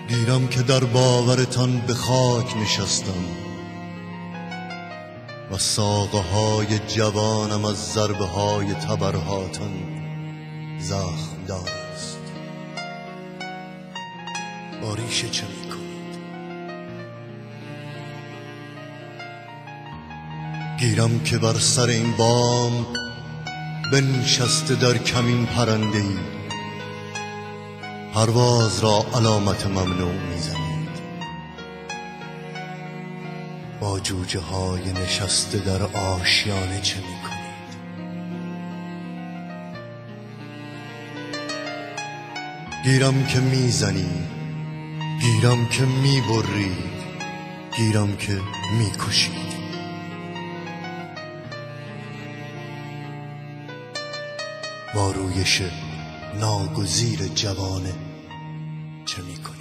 گیرم که در باورتان به خاک نشستم و ساقه های جوانم از ضربه های تبرهاتان زخم دار است. با ریشه چه میکنید؟ گیرم که بر سر این بام بنشسته در کمین پرنده ای پرواز را علامت ممنوع میزنید. با جوجه های نشسته در آشیانه چه میکنید؟ گیرم که میزنید، گیرم که میبرید، گیرم که میکشید. با رویش ناگزیر جوانه چه میکنید؟